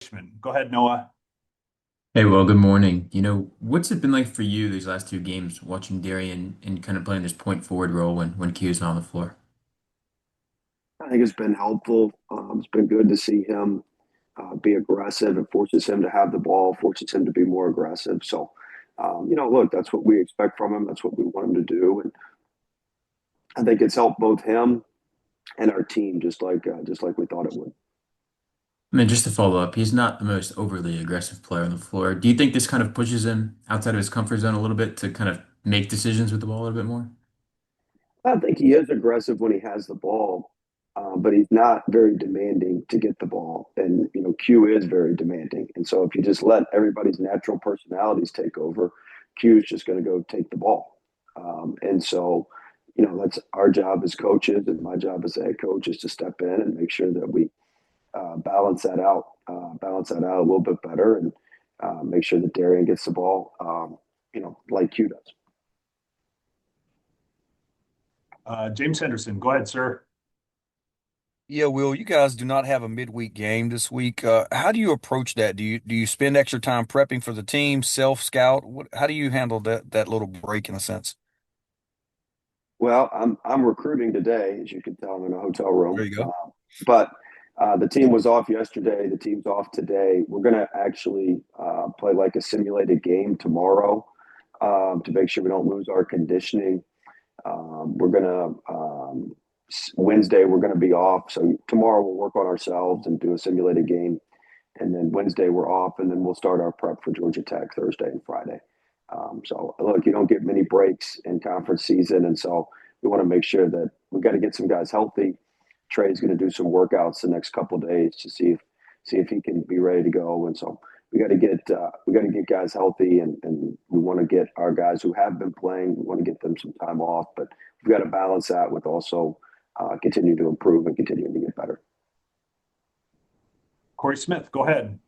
Richmond. Go ahead, Noah. Hey, well, good morning. What's it been like for you these last two games, watching Darian and kind of playing this point forward role when Q's not on the floor? I think it's been helpful. It's been good to see him be aggressive. It forces him to have the ball, forces him to be more aggressive. So, look, that's what we expect from him. That's what we want him to do, and I think it's helped both him and our team, just like we thought it would. I mean, just to follow up, he's not the most overly aggressive player on the floor. Do you think this kind of pushes him outside of his comfort zone a little bit to kind of make decisions with the ball a little bit more? I think he is aggressive when he has the ball, but he's not very demanding to get the ball. And Q is very demanding. And so if you just let everybody's natural personalities take over, Q is just going to go take the ball. And so, that's our job as coaches, and my job as a head coach is to step in and make sure that we balance that out a little bit better, and make sure that Darian gets the ball, like Q does. James Henderson. Go ahead, sir. Yeah, Will, you guys do not have a midweek game this week. How do you approach that? Do you spend extra time prepping for the team, self scout? How do you handle that little break in a sense? Well, I'm recruiting today, as you can tell. I'm in a hotel There room, you go. but the team was off yesterday. The team's off today. We're going to actually play like a simulated game tomorrow to make sure we don't lose our conditioning. We're going to Wednesday we're going to be off, so tomorrow we'll work on ourselves and do a simulated game, and then Wednesday we're off, and then we'll start our prep for Georgia Tech Thursday and Friday. So look, you don't get many breaks in conference season, and so we want to make sure that we got to get some guys healthy. Trey's going to do some workouts the next couple of days to see if he can be ready to go, and so we got to get guys healthy, and we want to get our guys who have been playing. We want to get them some time off, but we've got to balance that with also continue to improve and continue to get better. Corey Smith. Go ahead.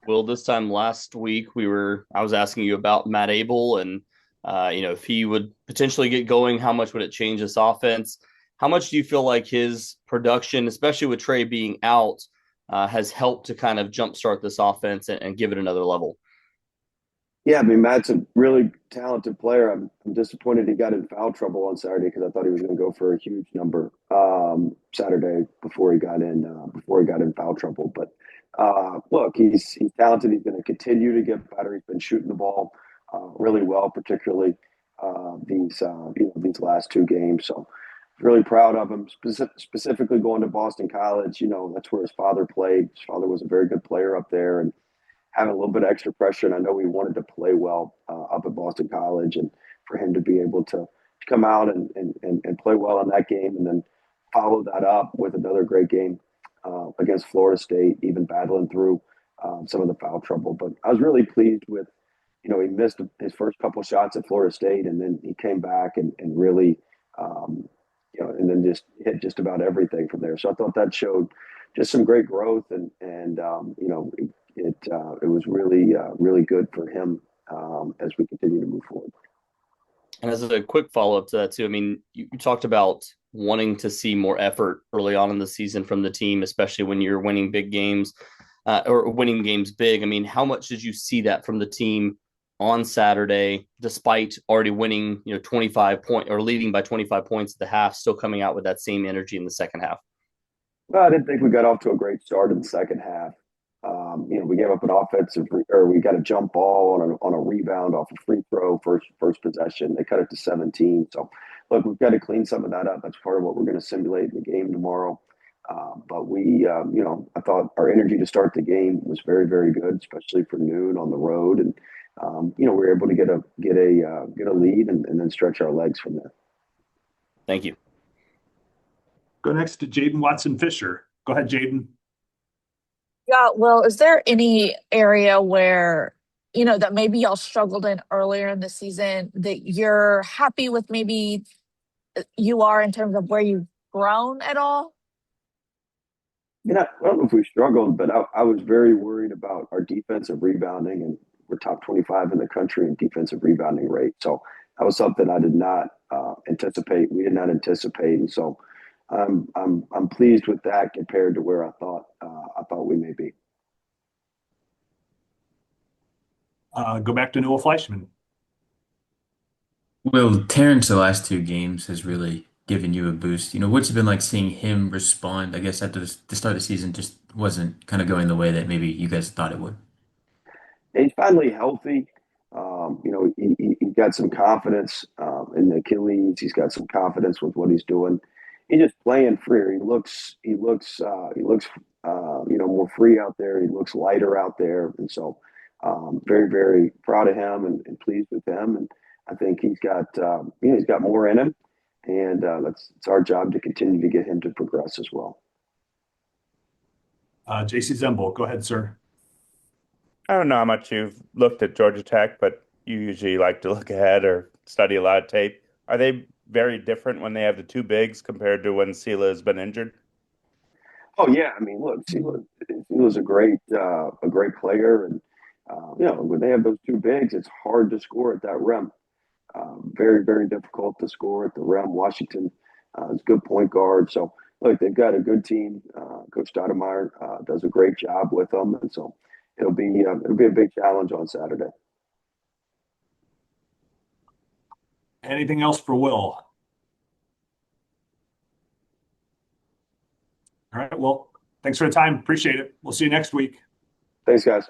Well, this time last week I was asking you about Matt Abel and if he would potentially get going, how much would it change this offense? How much do you feel like his production, especially with Trey being out, has helped to kind of jumpstart this offense and give it another level? Yeah, I mean, Matt's a really talented player. I'm disappointed he got in foul trouble on Saturday because I thought he was going to go for a huge number Saturday before he got in foul trouble. But look, he's talented. He's going to continue to get better. He's been shooting the ball really well, particularly these last two games. So really proud of him. Specifically going to Boston College. That's where his father played. His father was a very good player up there, and having a little bit of extra pressure. And I know he wanted to play well up at Boston College, and for him to be able to come out and play well in that game, and then follow that up with another great game against Florida State, even battling through some of the foul trouble. But I was really pleased with, he missed his first couple shots at Florida State, and then he came back and really, and then just hit just about everything from there. So I thought that showed just some great growth, and it was really good for him as we continue to move forward. And as a quick follow up to that, too, I mean, you talked about wanting to see more effort early on in the season from the team, especially when you're winning big games or winning games big. I mean, how much did you see that from the team on Saturday, despite already winning, 25 point or leading by 25 points at the half, still coming out with that same energy in the second half? Well, I didn't think we got off to a great start in the second half. We gave up an or we got a jump ball on a rebound off a free throw, first possession. They cut it to 17. So, look, we've got to clean some of that up. That's part of what we're going to simulate in the game tomorrow. But I thought our energy to start the game was very, very good, especially for noon on the road, and we were able to get a lead and then stretch our legs from there. Thank you. Go next to Jaden Watson Fisher. Go ahead, Jaden. Yeah, well, is there any area where, that maybe y'all struggled in earlier in the season that you're happy with maybe you are in terms of where you've grown at all? I don't know if we struggled, but I was very worried about our defensive rebounding, and we're top 25 in the country in defensive rebounding rate. So that was something I did not anticipate. We did not anticipate. And so I'm pleased with that compared to where I thought we may be. Go back to Noah Fleischman. Will, Terrence, the last two games has really given you a boost. What's it been like seeing him respond? I guess after the start of the season just wasn't kind of going the way that maybe you guys thought it would. He's finally healthy. He got some confidence in the Achilles. He's got some confidence with what he's doing. He's just playing freer. More free out there. He looks lighter out there, and so very, very proud of him and pleased with him. And I think he's got more in him, and it's our job to continue to get him to progress as well. JC Zembel, go ahead, sir. I don't know how much you've looked at Georgia Tech, but you usually like to look ahead or study a lot of tape. Are they very different when they have the two bigs compared to when Sela has been injured? Oh yeah, I mean, look, Sila's a great player, and when they have those two bigs, it's hard to score at that rim. Very, very difficult to score at the rim. Washington is a good point guard, so look, they've got a good team. Coach Stoudemire does a great job with them, and so it'll be a big challenge on Saturday. Anything else for Will? All right. Well, thanks for the time. Appreciate it. We'll see you next week. Thanks, guys.